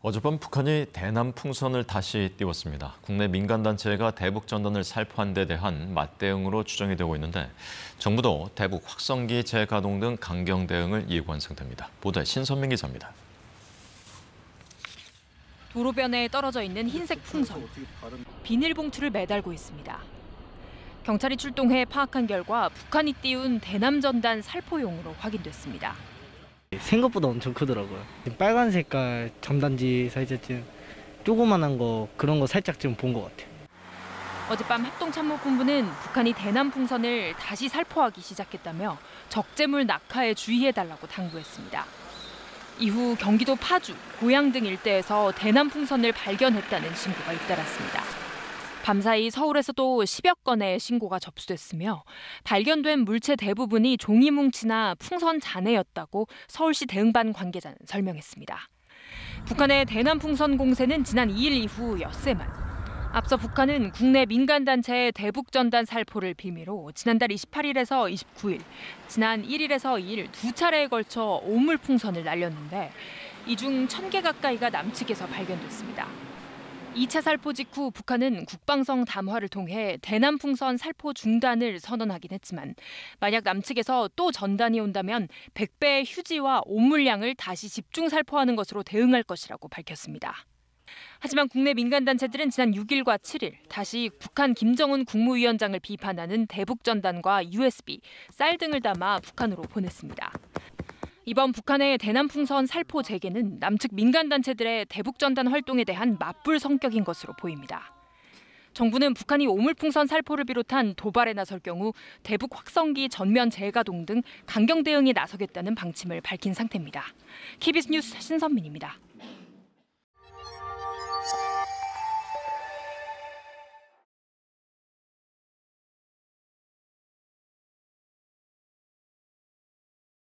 어젯밤 북한이 대남 풍선을 다시 띄웠습니다. 국내 민간단체가 대북 전단을 살포한 데 대한 맞대응으로 추정이 되고 있는데 정부도 대북 확성기 재가동 등 강경 대응을 예고한 상태입니다. 보도에 신선민 기자입니다. 도로변에 떨어져 있는 흰색 풍선, 비닐봉투를 매달고 있습니다. 경찰이 출동해 파악한 결과 북한이 띄운 대남 전단 살포용으로 확인됐습니다. 생각보다 엄청 크더라고요. 빨간 색깔 전단지 살짝 좀 조그만한 거 그런 거 살짝 좀 본 것 같아요. 어젯밤 합동참모본부는 북한이 대남 풍선을 다시 살포하기 시작했다며 적재물 낙하에 주의해달라고 당부했습니다. 이후 경기도 파주, 고양 등 일대에서 대남 풍선을 발견했다는 신고가 잇따랐습니다. 밤사이 서울에서도 10여 건의 신고가 접수됐으며 발견된 물체 대부분이 종이뭉치나 풍선 잔해였다고 서울시 대응반 관계자는 설명했습니다. 북한의 대남 풍선 공세는 지난 2일 이후 엿새만. 앞서 북한은 국내 민간단체의 대북 전단 살포를 빌미로 지난달 28일에서 29일, 지난 1일에서 2일 두 차례에 걸쳐 오물 풍선을 날렸는데 이 중 1,000개 가까이가 남측에서 발견됐습니다. 2차 살포 직후 북한은 국방성 담화를 통해 대남 풍선 살포 중단을 선언하긴 했지만 만약 남측에서 또 전단이 온다면 100배의 휴지와 옷물량을 다시 집중 살포하는 것으로 대응할 것이라고 밝혔습니다. 하지만 국내 민간단체들은 지난 6일과 7일 다시 북한 김정은 국무위원장을 비판하는 대북 전단과 USB, 쌀 등을 담아 북한으로 보냈습니다. 이번 북한의 대남 풍선 살포 재개는 남측 민간단체들의 대북 전단 활동에 대한 맞불 성격인 것으로 보입니다. 정부는 북한이 오물풍선 살포를 비롯한 도발에 나설 경우 대북 확성기 전면 재가동 등 강경 대응에 나서겠다는 방침을 밝힌 상태입니다. KBS 뉴스 신선민입니다.